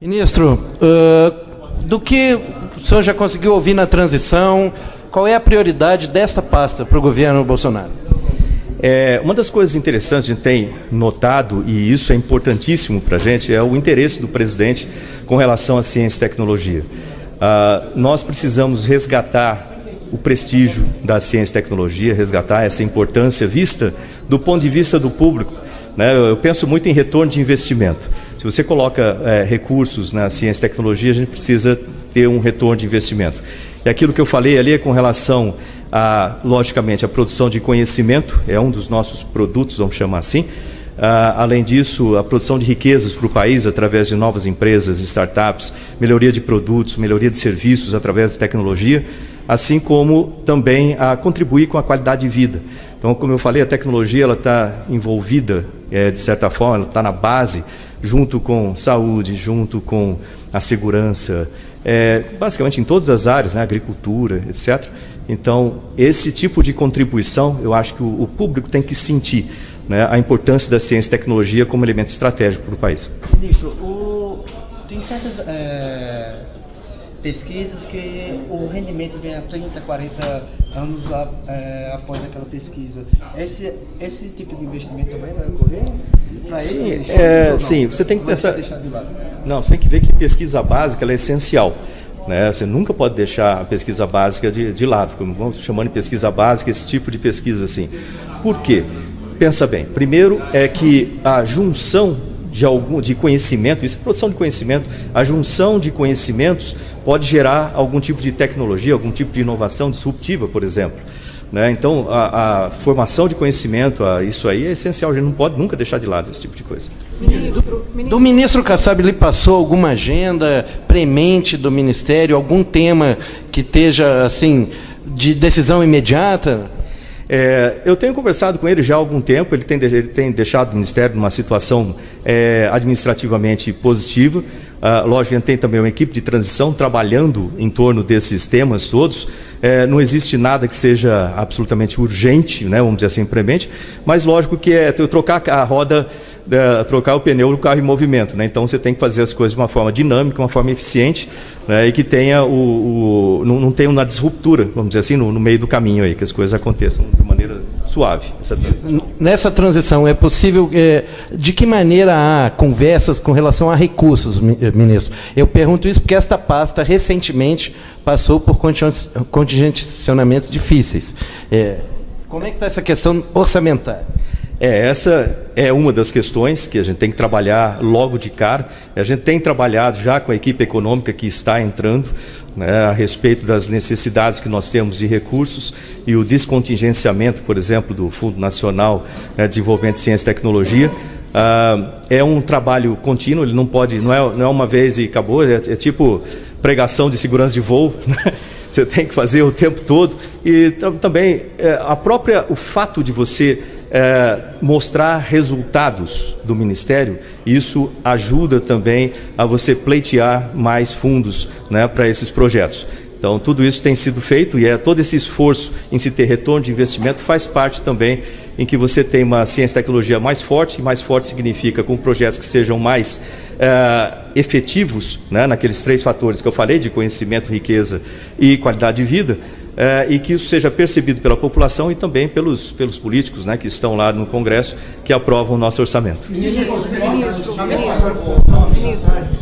Ministro, do que o senhor já conseguiu ouvir na transição, qual é a prioridade desta pasta para o governo Bolsonaro? Uma das coisas interessantes que a gente tem notado, e isso é importantíssimo para a gente, é o interesse do presidente com relação à ciência e tecnologia. Nós precisamos resgatar o prestígio da ciência e tecnologia, resgatar essa importância vista do ponto de vista do público, né? Eu penso muito em retorno de investimento. Se você coloca recursos na ciência e tecnologia, a gente precisa ter um retorno de investimento. E aquilo que eu falei ali é com relação logicamente, a produção de conhecimento é um dos nossos produtos, vamos chamar assim. Além disso, a produção de riquezas para o país através de novas empresas, startups, melhoria de produtos, melhoria de serviços através da tecnologia, assim como também a contribuir com a qualidade de vida. Então, como eu falei, a tecnologia está envolvida, de certa forma, ela está na base, junto com saúde, junto com a segurança, basicamente em todas as áreas, né, agricultura, etc. Então, esse tipo de contribuição, eu acho que o público tem que sentir, né, a importância da ciência e tecnologia como elemento estratégico para o país. Ministro, tem certas pesquisas que o rendimento vem a 30, 40 anos após aquela pesquisa. Esse tipo de investimento também vai ocorrer? Sim, sim, você tem que pensar... Deixar de lado? Não, você tem que ver que pesquisa básica ela é essencial. Né? Você nunca pode deixar a pesquisa básica de lado, como vamos chamando de pesquisa básica, esse tipo de pesquisa assim. Por quê? Pensa bem, primeiro é que a junção de conhecimento, isso é produção de conhecimento, a junção de conhecimentos pode gerar algum tipo de tecnologia, algum tipo de inovação disruptiva, por exemplo. Né? Então, a formação de conhecimento, isso aí é essencial, a gente não pode nunca deixar de lado esse tipo de coisa. Do ministro Kassab, lhe passou alguma agenda premente do Ministério, algum tema que esteja assim, de decisão imediata? Eu tenho conversado com ele já há algum tempo, ele tem deixado o Ministério numa situação administrativamente positiva. Lógico que a gente tem também uma equipe de transição trabalhando em torno desses temas todos. Não existe nada que seja absolutamente urgente, né, vamos dizer assim, premente, mas lógico que trocar a roda, trocar o pneu do carro em movimento, né? Então você tem que fazer as coisas de uma forma dinâmica, uma forma eficiente, né, e que tenha não tenha uma disruptura, vamos dizer assim, no meio do caminho aí, que as coisas aconteçam de maneira suave. Nessa transição é possível, de que maneira há conversas com relação a recursos, ministro? Eu pergunto isso porque esta pasta recentemente passou por contingenciamentos difíceis. Como é que está essa questão orçamentária? Essa é uma das questões que a gente tem que trabalhar logo de cara. A gente tem trabalhado já com a equipe econômica que está entrando, né, a respeito das necessidades que nós temos de recursos e o descontingenciamento, por exemplo, do Fundo Nacional de Desenvolvimento de Ciência e Tecnologia. É um trabalho contínuo, ele não é uma vez e acabou, é tipo pregação de segurança de voo, né? Você tem que fazer o tempo todo. E também o fato de você mostrar resultados do Ministério, isso ajuda também a você pleitear mais fundos, né, para esses projetos. Então, tudo isso tem sido feito e todo esse esforço em se ter retorno de investimento faz parte também em que você tem uma ciência e tecnologia mais forte, e mais forte significa com projetos que sejam mais efetivos, né, naqueles 3 fatores que eu falei, de conhecimento, riqueza e qualidade de vida, e que isso seja percebido pela população e também pelos políticos, né, que estão lá no Congresso, que aprovam o nosso orçamento. Ministro,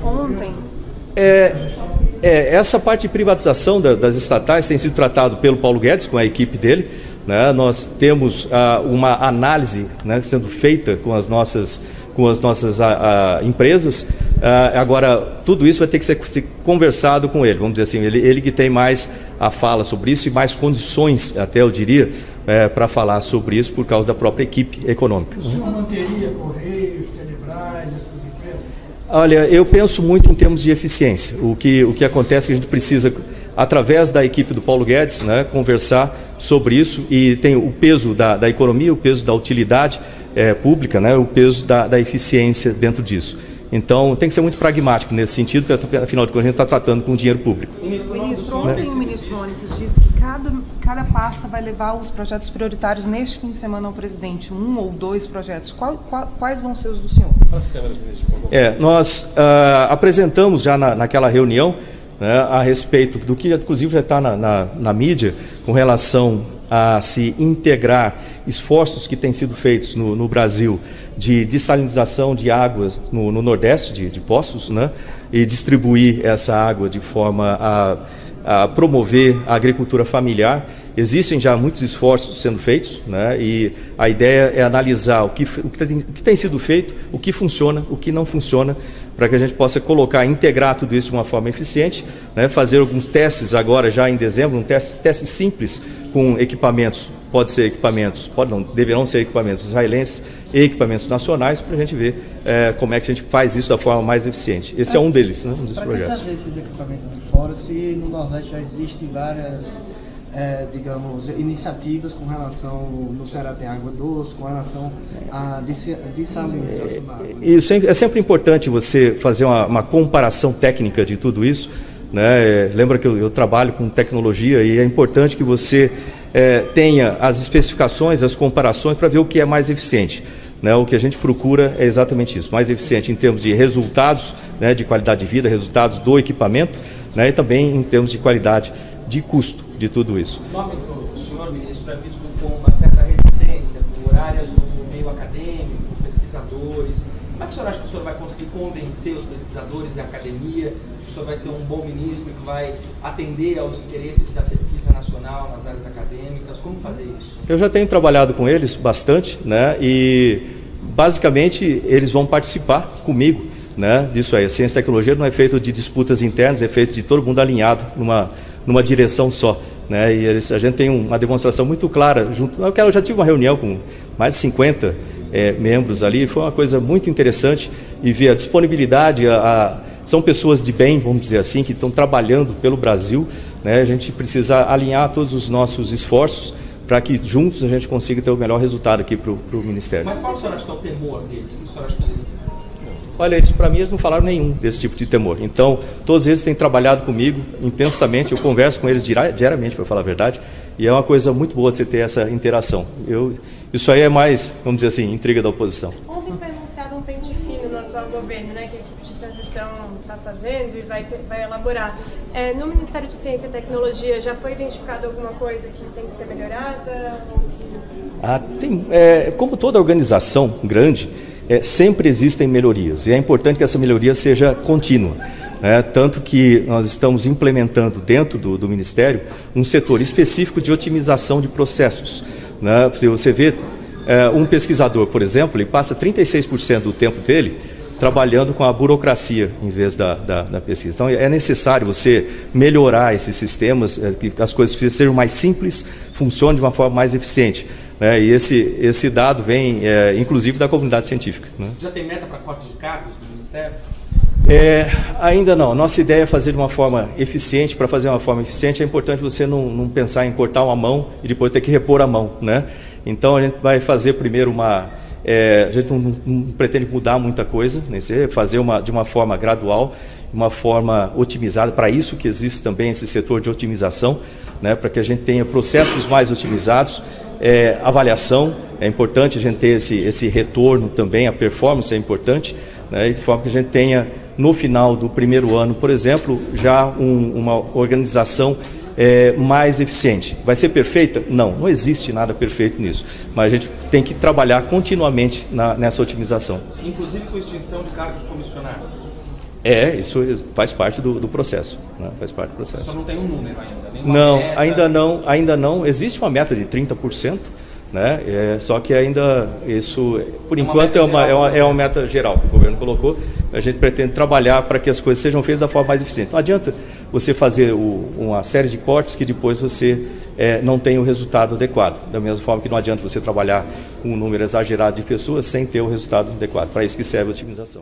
ontem... Essa parte de privatização das estatais tem sido tratado pelo Paulo Guedes, com a equipe dele, né? Nós temos uma análise, né, sendo feita com as nossas empresas. Agora, tudo isso vai ter que ser conversado com ele, vamos dizer assim, ele que tem mais a fala sobre isso e mais condições, até eu diria, para falar sobre isso por causa da própria equipe econômica. O senhor manteria Correios, Telebrás, essas empresas? Olha, eu penso muito em termos de eficiência. O que acontece é que a gente precisa, através da equipe do Paulo Guedes, né, conversar sobre isso, e tem o peso da economia, o peso da utilidade pública, né, o peso da eficiência dentro disso. Então, tem que ser muito pragmático nesse sentido, porque, afinal de contas, a gente está tratando com dinheiro público. Ministro, ontem o ministro Onyx disse que cada cada pasta vai levar os projetos prioritários neste fim de semana ao presidente, 1 ou 2 projetos. Quais vão ser os do senhor? Nós apresentamos já naquela reunião, né, a respeito do que inclusive já está na mídia, com relação a se integrar esforços que têm sido feitos no Brasil de dessalinização de águas no Nordeste, de poços, né, e distribuir essa água de forma a promover a agricultura familiar. Existem já muitos esforços sendo feitos, né, e a ideia é analisar o que tem sido feito, o que funciona, o que não funciona, para que a gente possa integrar tudo isso de uma forma eficiente, né, fazer alguns testes agora já em dezembro, testes simples com equipamentos, deverão ser equipamentos israelenses e equipamentos nacionais, para a gente ver como é que a gente faz isso da forma mais eficiente. Esse é um deles, né, um dos projetos. Para trazer esses equipamentos de fora, se no Nordeste já existem várias, iniciativas com relação, no Ceará tem água doce, com relação à dessalinização da água. Isso é sempre importante você fazer uma comparação técnica de tudo isso, né? Lembra que eu trabalho com tecnologia e é importante que você tenha as especificações, as comparações para ver o que é mais eficiente. Né? O que a gente procura é exatamente isso, mais eficiente em termos de resultados, né, de qualidade de vida, resultados do equipamento, né, e também em termos de qualidade de custo de tudo isso. O nome do senhor ministro é visto com uma certa resistência por áreas do meio acadêmico, pesquisadores. Como é que o senhor acha que o senhor vai conseguir convencer os pesquisadores e a academia que o senhor vai ser um bom ministro que vai atender aos interesses da pesquisa nacional nas áreas acadêmicas? Como fazer isso? Eu já tenho trabalhado com eles bastante, né, e basicamente eles vão participar comigo, né, disso aí. A ciência e tecnologia não é feito de disputas internas, é feito de todo mundo alinhado numa direção só, né, e a gente tem uma demonstração muito clara. Eu já tive uma reunião com mais de 50 membros ali, foi uma coisa muito interessante e ver a disponibilidade, são pessoas de bem, vamos dizer assim, que estão trabalhando pelo Brasil, né, a gente precisa alinhar todos os nossos esforços para que juntos a gente consiga ter o melhor resultado aqui para o Ministério. Mas qual o senhor acha que é o temor deles? O senhor acha que eles... Olha, para mim eles não falaram nenhum desse tipo de temor. Então, todos eles têm trabalhado comigo intensamente, eu converso com eles diariamente, para falar a verdade, e é uma coisa muito boa de você ter essa interação. Isso aí é mais, vamos dizer assim, intriga da oposição. Ontem foi anunciado um pente fino no atual governo, né, que a equipe de transição está fazendo e vai elaborar. No Ministério de Ciência e Tecnologia, já foi identificado alguma coisa que tem que ser melhorada? Como toda organização grande, sempre existem melhorias, e é importante que essa melhoria seja contínua. Tanto que nós estamos implementando dentro do Ministério um setor específico de otimização de processos. Né? Se você vê um pesquisador, por exemplo, ele passa 36% do tempo dele trabalhando com a burocracia em vez da pesquisa. Então é necessário você melhorar esses sistemas, que as coisas precisam ser mais simples, funcionem de uma forma mais eficiente. E esse dado vem, inclusive, da comunidade científica. Né? Já tem meta para corte de cargos no Ministério? Ainda não. Nossa ideia é fazer de uma forma eficiente. Para fazer uma forma eficiente é importante você não pensar em cortar uma mão e depois ter que repor a mão. Né? Então a gente vai fazer primeiro a gente não pretende mudar muita coisa, né? Fazer de uma forma gradual, uma forma otimizada. Para isso que existe também esse setor de otimização, né? Para que a gente tenha processos mais otimizados. Avaliação, é importante a gente ter esse retorno também, a performance é importante, né, de forma que a gente tenha no final do primeiro ano, por exemplo, já uma organização mais eficiente. Vai ser perfeita? Não existe nada perfeito nisso, mas a gente tem que trabalhar continuamente nessa otimização. Inclusive com extinção de cargos comissionados? Isso faz parte do processo. Né? Faz parte do processo. Só não tem um número ainda? Não, ainda não. Existe uma meta de 30%, né? Só que ainda isso, por enquanto, é uma meta geral que o governo colocou. A gente pretende trabalhar para que as coisas sejam feitas da forma mais eficiente. Não adianta você fazer uma série de cortes que depois você não tem o resultado adequado. Da mesma forma que não adianta você trabalhar com um número exagerado de pessoas sem ter o resultado adequado. Para isso que serve a otimização.